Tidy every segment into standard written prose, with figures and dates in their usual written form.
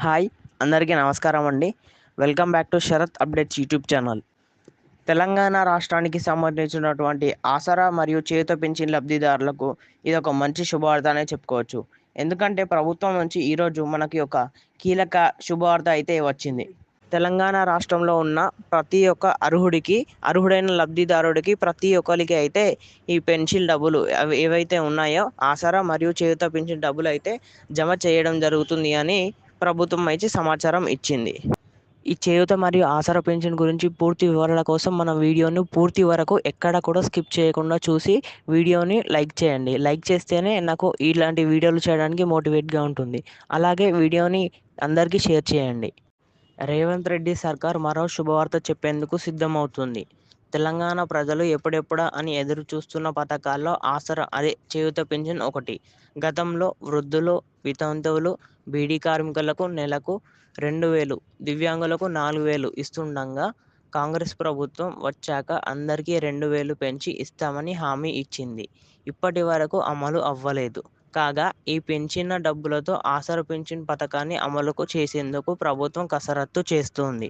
Hi అందరికీ నమస్కారం అండి. Welcome back to Sharath updates YouTube channel. Telangana రాష్ట్రానికి సంబంధించినటువంటి ఆసరా మరియు చేయూత పింఛన్ లబ్ధిదారులకు ఇది ఒక మంచి శుభవార్త అనే చెప్పుకోవచ్చు. ఎందుకంటే ప్రభుత్వం నుంచి ఈరోజు మనకి ఒక కీలక శుభవార్త అయితే వచ్చింది. తెలంగాణ రాష్ట్రంలో ఉన్న ప్రతి ఒక్క అర్హుడైన లబ్ధిదారుడికి ప్రతి ఒక్కరికి అయితే ఈ పెన్షన్ డబ్బులు అవి ఏవైతే ఉన్నాయో ఆసరా మరియు చేయూత పెన్షన్ డబ్బులు అయితే జమ చేయడం జరుగుతుంది అని ప్రభుత్వం అయితే సమాచారం ఇచ్చింది. ఈ చేయూత మరియు ఆసరా పెన్షన్ గురించి పూర్తి వివరాల కోసం మన వీడియోని పూర్తి వరకు ఎక్కడ కూడా స్కిప్ చేయకుండా చూసి వీడియోని లైక్ చేయండి. లైక్ చేస్తేనే నాకు ఇలాంటి వీడియోలు చేయడానికి మోటివేట్గా ఉంటుంది. అలాగే వీడియోని అందరికీ షేర్ చేయండి. రేవంత్ రెడ్డి సర్కార్ మరో శుభవార్త చెప్పేందుకు సిద్ధమవుతుంది. తెలంగాణ ప్రజలు ఎప్పుడెప్పుడా అని ఎదురు చూస్తున్న పథకాల్లో ఆసరా చేయూత పెన్షన్ ఒకటి. గతంలో వృద్ధులు, వితంతువులు, బీడీ కార్మికులకు నెలకు 2,000, దివ్యాంగులకు 4,000 ఇస్తుండగా కాంగ్రెస్ ప్రభుత్వం వచ్చాక అందరికీ 2,000 పెంచి ఇస్తామని హామీ ఇచ్చింది. ఇప్పటి వరకు అమలు అవ్వలేదు. కాగా ఈ పెంచిన డబ్బులతో ఆసరా పెన్షన్ పథకాన్ని అమలుకు చేసేందుకు ప్రభుత్వం కసరత్తు చేస్తోంది.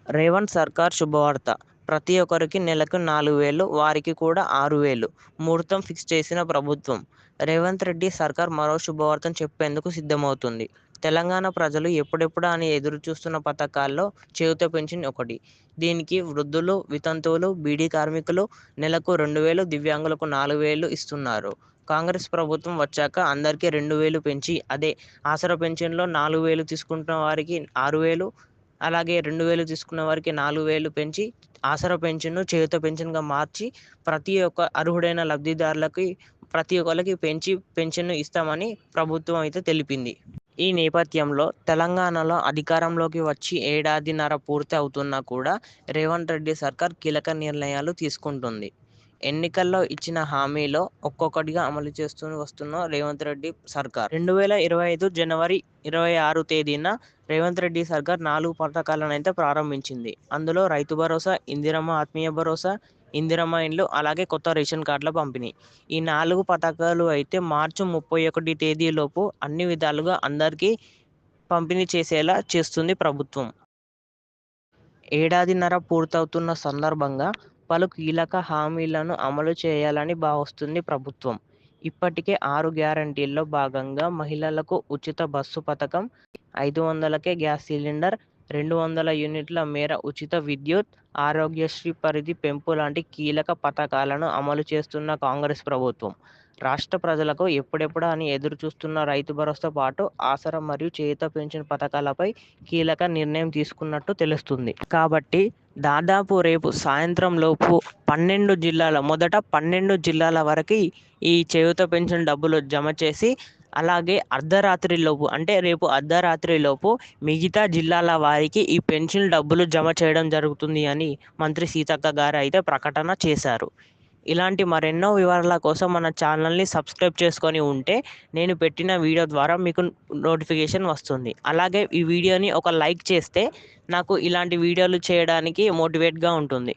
రేవంత్ సర్కార్ శుభవార్త. ప్రతి ఒక్కరికి నెలకు 4,000, వారికి కూడా 6,000 ముహూర్తం ఫిక్స్ చేసిన ప్రభుత్వం. రేవంత్ రెడ్డి సర్కార్ మరో శుభవార్తను చెప్పేందుకు సిద్ధమవుతుంది. తెలంగాణ ప్రజలు ఎప్పుడెప్పుడా అని ఎదురు చూస్తున్న పథకాల్లో చేయూత పెన్షన్ ఒకటి. దీనికి వృద్ధులు, వితంతువులు, బీడీ కార్మికులు నెలకు 2,000, దివ్యాంగులకు 4,000 ఇస్తున్నారు. కాంగ్రెస్ ప్రభుత్వం వచ్చాక అందరికీ 2,000 పెంచి ఆసరా పెన్షన్లో 4,000 తీసుకుంటున్న వారికి 6,000, అలాగే 2,000 తీసుకున్న వారికి 4,000 పెంచి ఆసరా పెన్షన్ను చేయూత పెన్షన్గా మార్చి ప్రతి ఒక్క అర్హుడైన లబ్ధిదారులకి ప్రతి ఒక్కరికి పెంచి పెన్షన్ను ఇస్తామని ప్రభుత్వం అయితే తెలిపింది. ఈ నేపథ్యంలో తెలంగాణలో అధికారంలోకి వచ్చి ఏడాదిన్నర పూర్తి అవుతున్నా కూడా రేవంత్ రెడ్డి సర్కార్ కీలక నిర్ణయాలు తీసుకుంటుంది. ఎన్నికల్లో ఇచ్చిన హామీలో ఒక్కొక్కటిగా అమలు చేస్తూ వస్తున్న రేవంత్ రెడ్డి సర్కార్ 2025 జనవరి 26 తేదీన రేవంత్ రెడ్డి సర్కార్ 4 పథకాలను అయితే ప్రారంభించింది. అందులో రైతు భరోసా, ఇందిరమ్మ ఆత్మీయ భరోసా, ఇందిరమ్మ ఇండ్లు, అలాగే కొత్త రేషన్ కార్డుల పంపిణీ. ఈ 4 పథకాలు అయితే మార్చి 31 తేదీలోపు అన్ని విధాలుగా అందరికీ పంపిణీ చేసేలా చేస్తుంది ప్రభుత్వం. ఏడాదిన్నర పూర్తవుతున్న సందర్భంగా పలు కీలక హామీలను అమలు చేయాలని భావిస్తుంది ప్రభుత్వం. ఇప్పటికే 6 గ్యారంటీల్లో భాగంగా మహిళలకు ఉచిత బస్సు పథకం, 500కే గ్యాస్ సిలిండర్, 200 యూనిట్ల మేర ఉచిత విద్యుత్, ఆరోగ్యశ్రీ పరిధి పెంపు లాంటి కీలక పథకాలను అమలు చేస్తున్న కాంగ్రెస్ ప్రభుత్వం రాష్ట్ర ప్రజలకు ఎప్పుడెప్పుడా అని ఎదురు చూస్తున్న రైతు భరోసాతో పాటు ఆసరా మరియు చేయూత పెన్షన్ పథకాలపై కీలక నిర్ణయం తీసుకున్నట్టు తెలుస్తుంది. కాబట్టి దాదాపు రేపు సాయంత్రం లోపు 12 జిల్లాల వరకు ఈ చేయూత పెన్షన్ డబ్బులు జమ చేసి, అలాగే అర్ధరాత్రిలోపు అంటే రేపు అర్ధరాత్రిలోపు మిగతా జిల్లాల వారికి ఈ పెన్షన్ డబ్బులు జమ చేయడం జరుగుతుంది అని మంత్రి సీతక్క గారు అయితే ప్రకటన చేశారు. ఇలాంటి మరెన్నో వివరాల కోసం మన ఛానల్ని సబ్స్క్రైబ్ చేసుకొని ఉంటే నేను పెట్టిన వీడియో ద్వారా మీకు నోటిఫికేషన్ వస్తుంది. అలాగే ఈ వీడియోని ఒక లైక్ చేస్తే నాకు ఇలాంటి వీడియోలు చేయడానికి మోటివేట్గా ఉంటుంది.